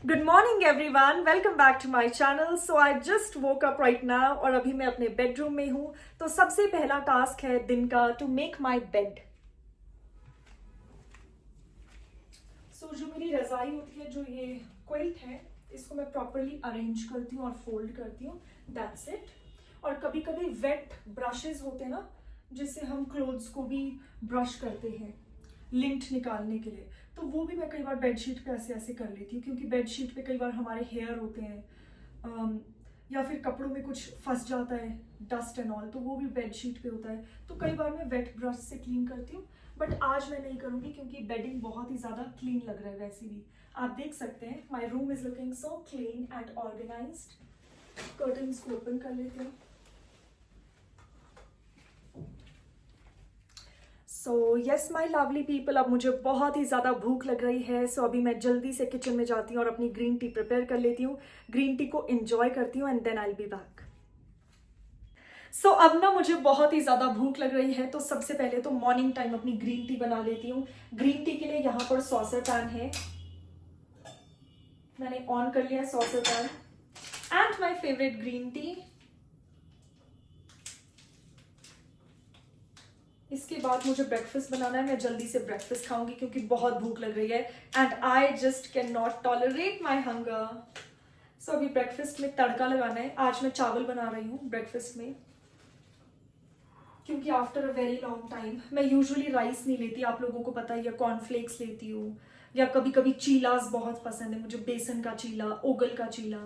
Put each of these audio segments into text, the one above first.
Good morning everyone, welcome back to my channel. So I just woke up right now और अभी मैं अपने bedroom में हूं। तो सबसे पहला टास्क है दिन का टू मेक माय बेड। सो जो मेरी रजाई होती है, जो ये क्विल्ट है, इसको मैं प्रॉपरली अरेंज करती हूँ और फोल्ड करती हूँ। That's it. और कभी कभी वेट ब्रशेज होते हैं ना, जिससे हम क्लोथ्स को भी ब्रश करते हैं लिंट निकालने के लिए, तो वो भी मैं कई बार बेडशीट पे ऐसे ऐसे कर लेती हूँ, क्योंकि बेडशीट पे कई बार हमारे हेयर होते हैं, या फिर कपड़ों में कुछ फंस जाता है, डस्ट एंड ऑल, तो वो भी बेडशीट पे होता है। तो कई बार मैं वेट ब्रश से क्लीन करती हूँ, बट आज मैं नहीं करूँगी क्योंकि बेडिंग बहुत ही ज़्यादा क्लीन लग रहा है। वैसे भी आप देख सकते हैं, my room is looking so clean and organised. Curtains को ओपन कर लेते हैं। So yes my lovely people, अब मुझे बहुत ही ज़्यादा भूख लग रही है। सो अभी मैं जल्दी से किचन में जाती हूँ और अपनी ग्रीन टी प्रिपेयर कर लेती हूँ, ग्रीन टी को एंजॉय करती हूँ and then I will be back. So अब ना मुझे बहुत ही ज़्यादा भूख लग रही है, तो सबसे पहले तो मॉर्निंग टाइम अपनी ग्रीन टी बना लेती हूँ। ग्रीन टी के लिए यहाँ पर सॉसर पैन है, मैंने ऑन कर लिया है saucer pan. And my favourite green tea. इसके बाद मुझे ब्रेकफास्ट बनाना है, मैं जल्दी से ब्रेकफास्ट खाऊंगी क्योंकि बहुत भूख लग रही है and I just can not tolerate my hunger. So अभी ब्रेकफास्ट में तड़का लगाना है। आज मैं चावल बना रही हूँ ब्रेकफास्ट में, क्योंकि after a very long time मैं यूजुअली राइस नहीं लेती, आप लोगों को पता है, या कॉर्नफ्लेक्स लेती हूँ, या कभी कभी चीलास बहुत पसंद है मुझे, बेसन का चीला, ओगल का चीला,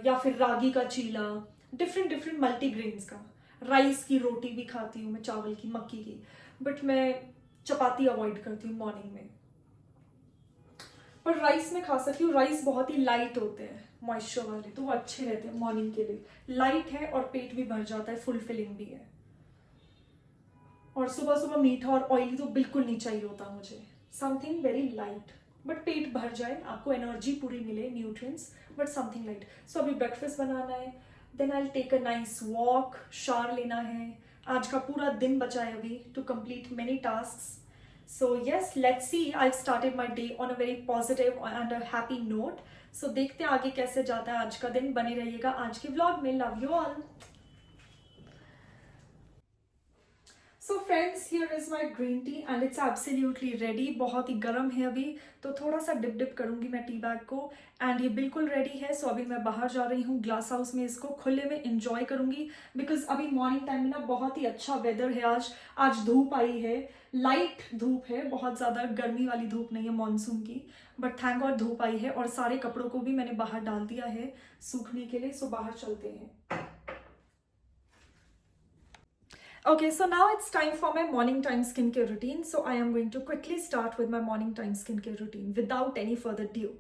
या फिर रागी का चीला, डिफरेंट डिफरेंट मल्टीग्रेन्स का। राइस की रोटी भी खाती हूँ मैं, चावल की, मक्की की, बट मैं चपाती अवॉइड करती हूँ मॉर्निंग में। पर राइस में खा सकती हूँ, राइस बहुत ही लाइट होते हैं, मॉइस्चर वाले, तो वो अच्छे रहते हैं मॉर्निंग के लिए। लाइट है और पेट भी भर जाता है, फुलफिलिंग भी है। और सुबह सुबह मीठा और ऑयली तो बिल्कुल नहीं चाहिए होता मुझे, समथिंग वेरी लाइट, बट पेट भर जाए, आपको एनर्जी पूरी मिले, nutrients, but something light. So अभी ब्रेकफास्ट बनाना है, then I take a nice walk, shower लेना है। आज का पूरा दिन बचा है अभी to complete many task. So yes, let's see, I started my day on a very positive and a happy note. So देखते हैं आगे कैसे जाता है आज का दिन, बने रहिएगा आज के व्लॉग में। Love you all. So friends, here is my green tea and it's absolutely ready. बहुत ही गर्म है अभी, तो थोड़ा सा डिप डिप करूंगी मैं टी बैग को, एंड ये बिल्कुल रेडी है। सो अभी मैं बाहर जा रही हूँ ग्लास हाउस में, इसको खुले में इंजॉय करूंगी, बिकॉज अभी मॉर्निंग टाइम में ना बहुत ही अच्छा वेदर है। आज आज धूप आई है, लाइट धूप है, बहुत ज़्यादा गर्मी वाली धूप नहीं है मानसून की, बट थैंक गॉड धूप आई है। और सारे कपड़ों को भी मैंने बाहर डाल दिया है सूखने के लिए। सो बाहर चलते हैं। Okay, so now it's time for my morning time skincare routine. So I am going to quickly start with my morning time skincare routine without any further ado.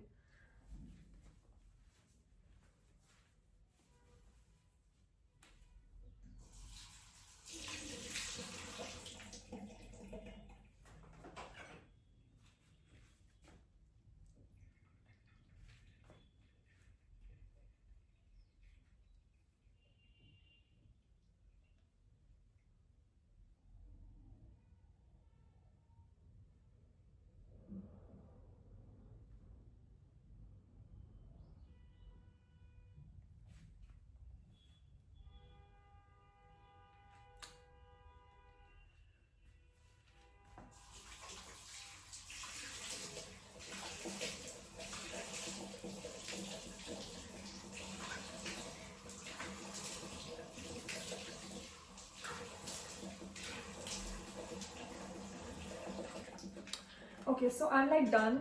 Okay, so I'm like done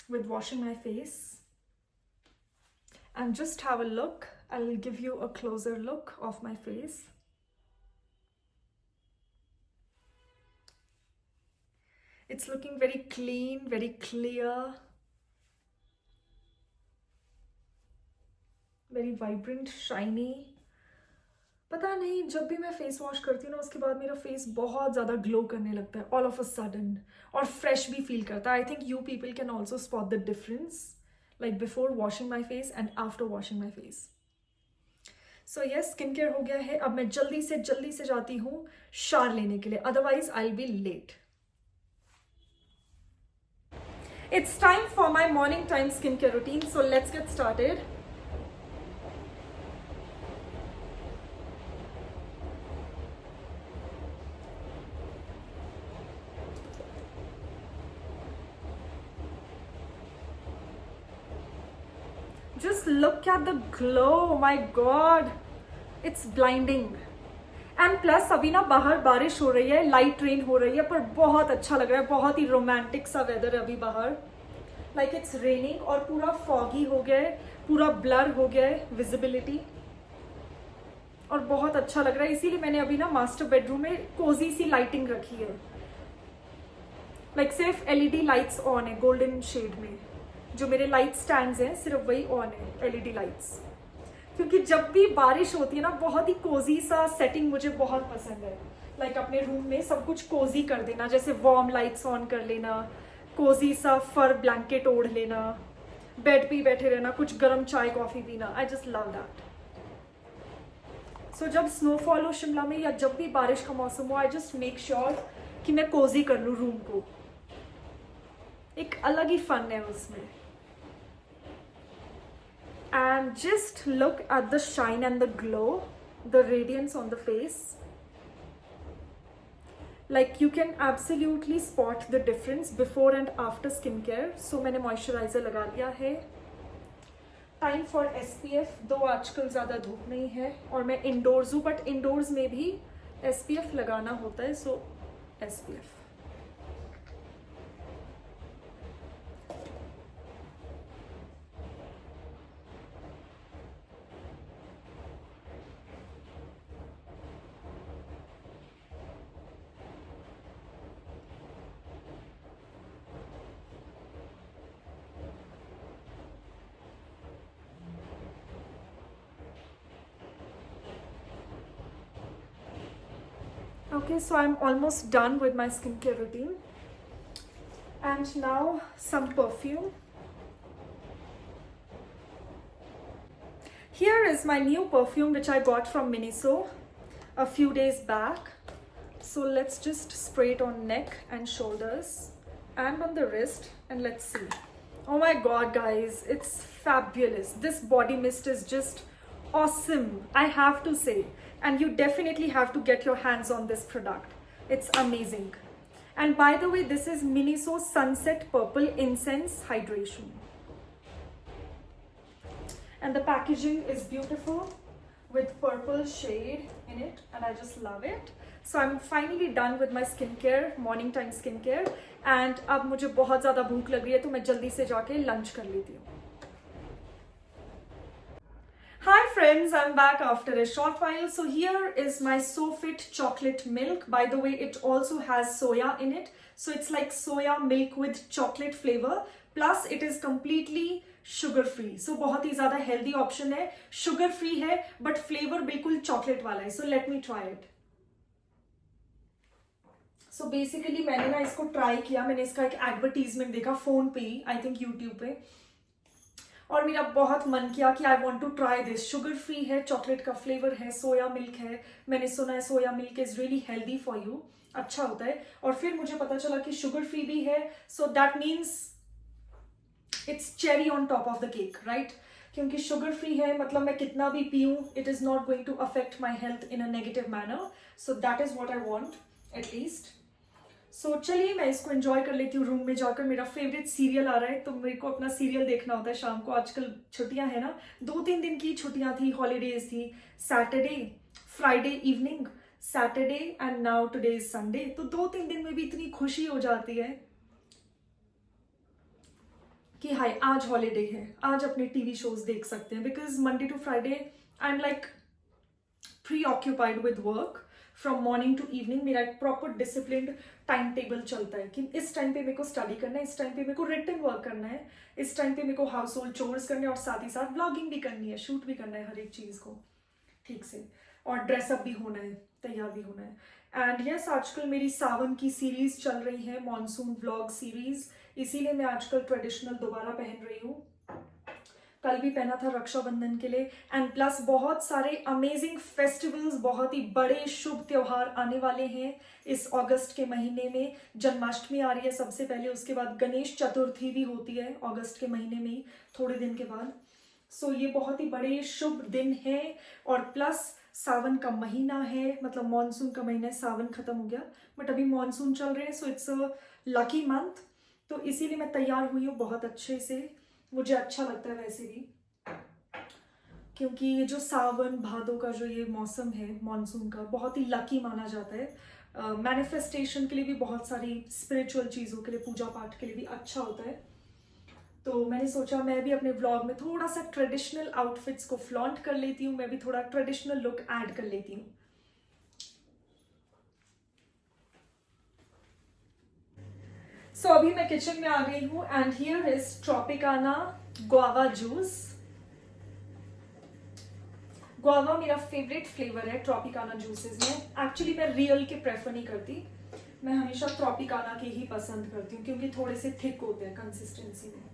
with washing my face. And just have a look. I'll give you a closer look of my face. It's looking very clean, very clear, very vibrant, shiny. पता नहीं, जब भी मैं face wash करती हूँ ना, उसके बाद मेरा फेस बहुत ज़्यादा ग्लो करने लगता है ऑल ऑफ अ सडन, और फ्रेश भी फील करता है। I think you people can also spot the difference, like before washing my face and after washing my face. So yes, skin care हो गया है। अब मैं जल्दी से जाती हूँ शावर लेने के लिए, otherwise I will be late. It's time for my morning time skincare routine, so let's get started. Just look at the glow, oh my god, it's blinding. And plus अभी ना बाहर बारिश हो रही है, लाइट रेन हो रही है, पर बहुत अच्छा लग रहा है, बहुत ही रोमांटिक सा वेदर है अभी बाहर, लाइक इट्स रेनिंग और पूरा फॉगी हो गया है, पूरा ब्लर हो गया है विजिबिलिटी, और बहुत अच्छा लग रहा है। इसीलिए मैंने अभी ना मास्टर बेडरूम में कोजी सी लाइटिंग रखी है, लाइक सिर्फ एलईडी लाइट्स ऑन है गोल्डन शेड में, जो मेरे लाइट स्टैंड्स हैं सिर्फ वही ऑन है एलईडी लाइट्स, क्योंकि जब भी बारिश होती है ना बहुत ही कोजी सा सेटिंग मुझे बहुत पसंद है, लाइक अपने रूम में सब कुछ कोजी कर देना, जैसे वार्म लाइट्स ऑन कर लेना, कोजी सा फर ब्लैंकेट ओढ़ लेना, बेड पे बैठे रहना, कुछ गर्म चाय कॉफी पीना, आई जस्ट लव दैट। सो जब स्नोफॉल हो शिमला में या जब भी बारिश का मौसम हो, आई जस्ट मेक श्योर कि मैं कोजी कर लूँ रूम को, एक अलग ही फन है उसमें। And just look at the shine and the glow, the radiance on the face. Like you can absolutely spot the difference before and after skincare. So मैंने moisturizer लगा लिया है। Time for SPF, दो आजकल ज़्यादा धूप नहीं है और मैं indoors हूँ, but indoors में भी SPF लगाना होता है, so SPF। Okay, so I'm almost done with my skincare routine. And now some perfume. Here is my new perfume which I got from Miniso a few days back. So let's just spray it on neck and shoulders and on the wrist, and let's see. Oh my god guys, it's fabulous. This body mist is just awesome, I have to say. And you definitely have to get your hands on this product. It's amazing. And by the way, this is Miniso Sunset Purple Incense Hydration. And the packaging is beautiful with purple shade in it, and I just love it. So I'm finally done with my skincare, morning time skincare. And अब मुझे बहुत ज़्यादा भूख लग रही है, तो मैं जल्दी से जाके लंच कर लेती हूँ। Hi friends, I'm back after a short while. So here is my SoFit chocolate milk. By the way, it also has soya in it. So it's like soya milk with chocolate flavor. Plus it is completely sugar free. So बहुत ही ज़्यादा healthy option है. Sugar free है, but flavor बिल्कुल chocolate वाला है. So let me try it. So basically मैंने ना इसको try किया. मैंने इसका एक advertisement देखा phone पे ही, I think YouTube पे. और मेरा बहुत मन किया कि I want to try this. Sugar free है, चॉकलेट का फ्लेवर है, सोया मिल्क है, मैंने सुना है soya milk is really healthy for you, अच्छा होता है। और फिर मुझे पता चला कि शुगर फ्री भी है, so that means it's cherry on top of the cake, right? क्योंकि शुगर फ्री है मतलब मैं कितना भी पीऊँ, it is not going to affect my health in a negative manner, so that is what I want at least. So चलिए मैं इसको एंजॉय कर लेती हूँ रूम में जाकर। मेरा फेवरेट सीरियल आ रहा है, तो मेरे को अपना सीरियल देखना होता है शाम को। आजकल छुट्टियां हैं ना, 2-3 दिन की छुट्टियां थी, हॉलीडेज थी, Saturday Friday evening, Saturday and now today is Sunday. तो 2-3 दिन में भी इतनी खुशी हो जाती है कि हाय आज हॉलीडे है, आज अपने टीवी शोज देख सकते हैं, because Monday to Friday I am like preoccupied with work from morning to evening. मेरा एक प्रॉपर डिसिप्लिन्ड टाइम टेबल चलता है कि इस टाइम पे मेरे को स्टडी करना है, इस टाइम पे मेरे को रिटन वर्क करना है, इस टाइम पे मेरे को हाउस होल्ड चोर्स करने और साथ ही साथ ब्लॉगिंग भी करनी है, शूट भी करना है हर एक चीज़ को ठीक से, और ड्रेसअप भी होना है, तैयार भी होना है। एंड यस, आजकल मेरी सावन की सीरीज चल रही है, मॉनसून व्लॉग सीरीज, इसीलिए मैं आजकल ट्रेडिशनल दोबारा पहन रही हूँ। कल भी पहना था रक्षाबंधन के लिए। एंड प्लस बहुत सारे अमेजिंग फेस्टिवल्स, बहुत ही बड़े शुभ त्योहार आने वाले हैं इस अगस्त के महीने में। जन्माष्टमी आ रही है सबसे पहले, उसके बाद गणेश चतुर्थी भी होती है अगस्त के महीने में ही, थोड़े दिन के बाद। सो ये बहुत ही बड़े शुभ दिन हैं। और प्लस सावन का महीना है, मतलब मॉनसून का महीना है, सावन खत्म हो गया बट अभी मॉनसून चल रहे हैं, so it's a lucky month. तो इसीलिए मैं तैयार हुई हूँ बहुत अच्छे से, मुझे अच्छा लगता है वैसे भी, क्योंकि ये जो सावन भादों का जो ये मौसम है मॉनसून का, बहुत ही लकी माना जाता है। मैनिफेस्टेशन के लिए भी, बहुत सारी स्पिरिचुअल चीज़ों के लिए, पूजा पाठ के लिए भी अच्छा होता है। तो मैंने सोचा मैं भी अपने व्लॉग में थोड़ा सा ट्रेडिशनल आउटफिट्स को फ्लॉन्ट कर लेती हूँ, मैं भी थोड़ा ट्रेडिशनल लुक ऐड कर लेती हूँ। सो अभी मैं किचन में आ गई हूँ and here is Tropicana guava juice. Guava मेरा फेवरेट फ्लेवर है ट्रॉपिकाना जूसेस में। एक्चुअली मैं रियल के प्रेफर नहीं करती, मैं हमेशा ट्रॉपिकाना के ही पसंद करती हूँ क्योंकि थोड़े से थिक होते हैं कंसिस्टेंसी में।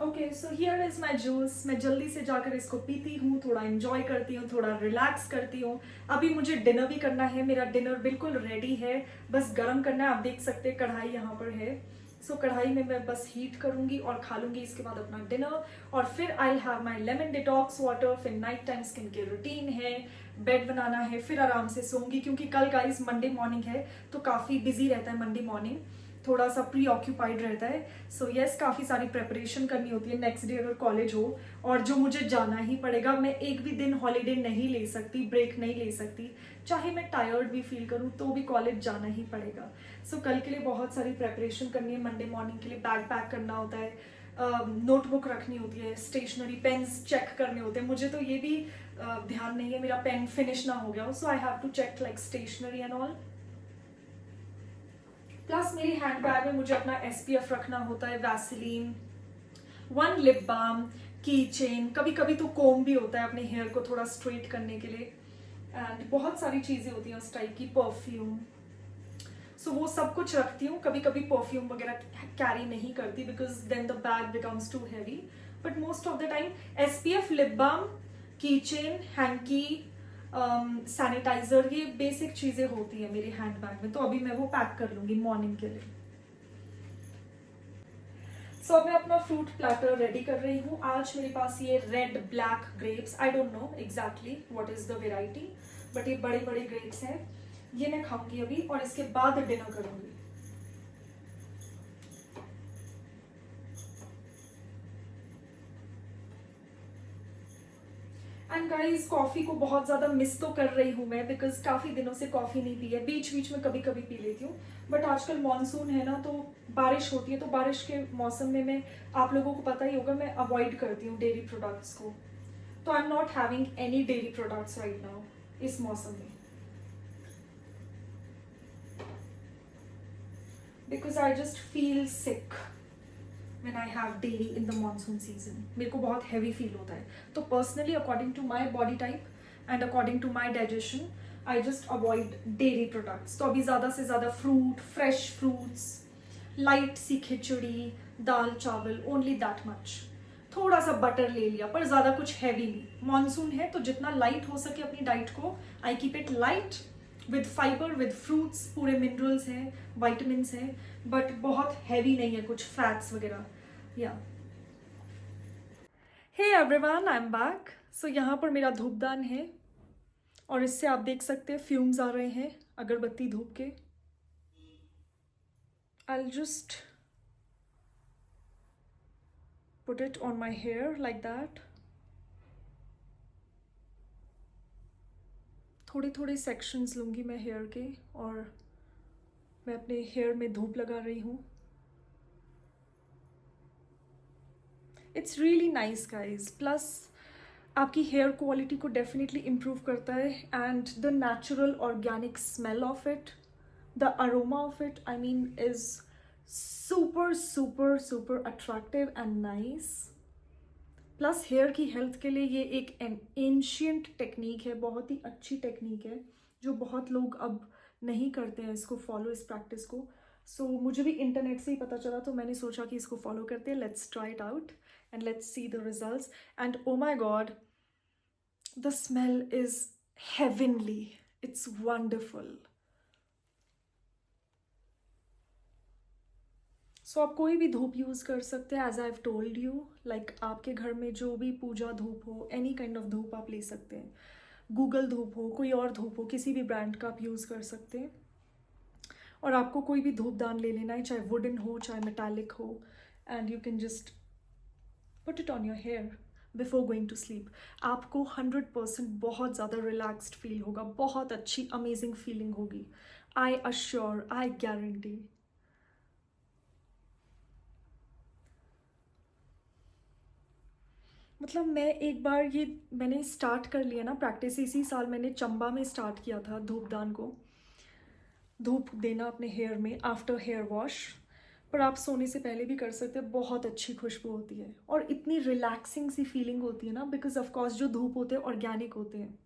Okay, so here is my juice. मैं जल्दी से जाकर इसको पीती हूँ, थोड़ा एंजॉय करती हूँ, थोड़ा रिलैक्स करती हूँ। अभी मुझे डिनर भी करना है, मेरा डिनर बिल्कुल रेडी है, बस गर्म करना है। आप देख सकते हैं कढ़ाई यहाँ पर है। सो कढ़ाई में मैं बस हीट करूंगी और खा लूंगी इसके बाद अपना डिनर। और फिर I have my lemon detox water, फिर night time skin care routine है, बेड बनाना है, फिर आराम से सोऊंगी क्योंकि कल गाइस मंडे मॉर्निंग है तो काफ़ी बिजी रहता है मंडे मॉर्निंग, थोड़ा सा प्री ऑक्यूपाइड रहता है। सो यस, काफ़ी सारी प्रेपरेशन करनी होती है नेक्स्ट डे अगर कॉलेज हो, और जो मुझे जाना ही पड़ेगा। मैं एक भी दिन हॉलीडे नहीं ले सकती, ब्रेक नहीं ले सकती, चाहे मैं टायर्ड भी फील करूँ तो भी कॉलेज जाना ही पड़ेगा। सो कल के लिए बहुत सारी प्रेपरेशन करनी है, मंडे मॉर्निंग के लिए बैग पैक करना होता है, नोटबुक रखनी होती है, स्टेशनरी पेन्स चेक करने होते हैं। मुझे तो ये भी ध्यान नहीं है मेरा पेन फिनिश ना हो गया हो, so I have to check like stationery and all. Plus मेरी हैंड बैग में मुझे अपना SPF रखना होता है, Vaseline, 1 lip balm, key chain, कभी कभी तो कोम भी होता है अपने हेयर को थोड़ा स्ट्रेट करने के लिए, एंड बहुत सारी चीज़ें होती हैं उस टाइप की, परफ्यूम। सो वो सब कुछ रखती हूँ। कभी कभी परफ्यूम वगैरह कैरी नहीं करती because then the bag becomes too heavy, but most of the time SPF, lip balm, key chain, hanky, sanitiser, ये बेसिक चीजें होती है मेरे हैंड बैग में। तो अभी मैं वो पैक कर लूंगी मॉर्निंग के लिए। सो अब मैं अपना फ्रूट प्लेटर रेडी कर रही हूँ। आज मेरे पास ये red black grapes, I don't know exactly what is the variety, but ये बड़े बड़े ग्रेप्स हैं। ये मैं खाऊंगी अभी और इसके बाद डिनर करूंगी। एंड गाइस, कॉफी को बहुत ज्यादा मिस तो कर रही हूँ मैं बिकॉज काफी दिनों से कॉफी नहीं पी है। बीच बीच में कभी कभी पी लेती हूँ, बट आजकल मॉनसून है ना, तो बारिश होती है, तो बारिश के मौसम में मैं, आप लोगों को पता ही होगा, मैं अवॉइड करती हूँ डेयरी प्रोडक्ट्स को। तो I am not having any dairy products right now इस मौसम में, because I just feel sick when I have dairy in the monsoon season. मेरे को बहुत heavy feel होता है। तो personally according to my body type and according to my digestion, I just avoid dairy products. तो अभी ज़्यादा से ज़्यादा fruit, fresh fruits, light सी खिचड़ी, दाल चावल, only that much. थोड़ा सा बटर ले लिया पर ज़्यादा कुछ हैवी नहीं। मॉनसून है तो जितना लाइट हो सके अपनी डाइट को, I keep it light with fibre, with fruits, पूरे मिनरल्स हैं, वाइटामिन हैं, बट बहुत हैवी नहीं है कुछ फैट्स वगैरह। Yeah hey everyone, I am back. So यहाँ पर मेरा धूपदान है और इससे आप देख सकते हैं फ्यूम्स आ रहे हैं अगरबत्ती धूप के। I just put it on my hair like that. थोड़े थोड़े सेक्शंस लूँगी मैं हेयर के और मैं अपने हेयर में धूप लगा रही हूँ। It's really nice guys. Plus आपकी हेयर क्वालिटी को डेफिनेटली इम्प्रूव करता है, and the natural organic smell of it, the aroma of it, I mean, is super super super attractive and nice. Plus hair की health के लिए ये एक ancient technique है, बहुत ही अच्छी टेक्निक है, जो बहुत लोग अब नहीं करते हैं इसको फॉलो, इस प्रैक्टिस को। सो मुझे भी इंटरनेट से ही पता चला, तो मैंने सोचा कि इसको फॉलो करते हैं। Let's try it out and let's see the results. And oh my god, the smell is heavenly, it's wonderful. So आप कोई भी धूप यूज़ कर सकते हैं, as I have told you, like आपके घर में जो भी पूजा धूप हो, एनी काइंड ऑफ धूप आप ले सकते हैं। गूगल धूप हो, कोई और धूप हो, किसी भी ब्रांड का आप यूज़ कर सकते हैं। और आपको कोई भी धूपदान ले लेना है, चाहे वुडन हो चाहे मेटालिक हो, and you can just put it on your hair before going to sleep. आपको 100% बहुत ज़्यादा रिलैक्स्ड फील होगा, बहुत अच्छी अमेजिंग फीलिंग होगी। I assure, I guarantee. मतलब मैं एक बार ये मैंने स्टार्ट कर लिया ना प्रैक्टिस, इसी साल मैंने चंबा में स्टार्ट किया था धूपदान को, धूप देना अपने हेयर में आफ्टर हेयर वॉश। पर आप सोने से पहले भी कर सकते हैं, बहुत अच्छी खुशबू होती है और इतनी रिलैक्सिंग सी फीलिंग होती है ना, बिकॉज ऑफ कोर्स जो धूप होते हैं ऑर्गेनिक होते हैं।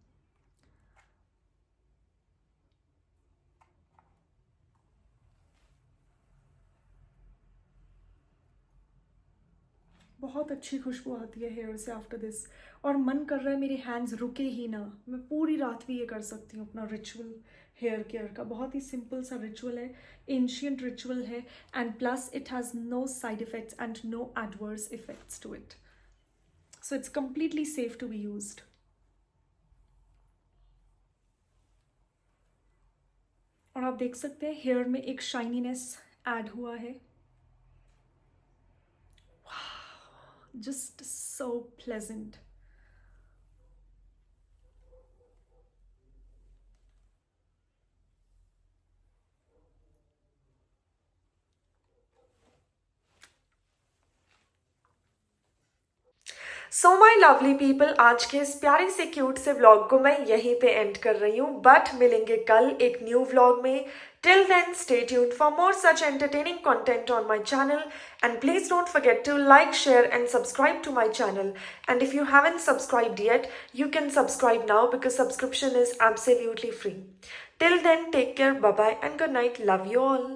बहुत अच्छी खुशबू आती है हेयर से आफ्टर दिस, और मन कर रहा है मेरे हैंड्स रुके ही ना, मैं पूरी रात भी ये कर सकती हूँ अपना रिचुअल हेयर केयर का। बहुत ही सिंपल सा रिचुअल है, एंशियंट रिचुअल है, and plus it has no side effects and no adverse effects to it, so it's completely safe to be used. और आप देख सकते हैं हेयर में एक शाइनीनेस ऐड हुआ है, just so pleasant. सो माई लवली पीपल, आज के इस प्यारे से क्यूट से व्लॉग को मैं यहीं पे एंड कर रही हूँ, बट मिलेंगे कल एक न्यू व्लॉग में। Till then, stay tuned for more such entertaining content on my channel, and please don't forget to like, share and subscribe to my channel. And if you haven't subscribed yet, you can subscribe now because subscription is absolutely free. Till then, take care, bye bye and good night. Love you all.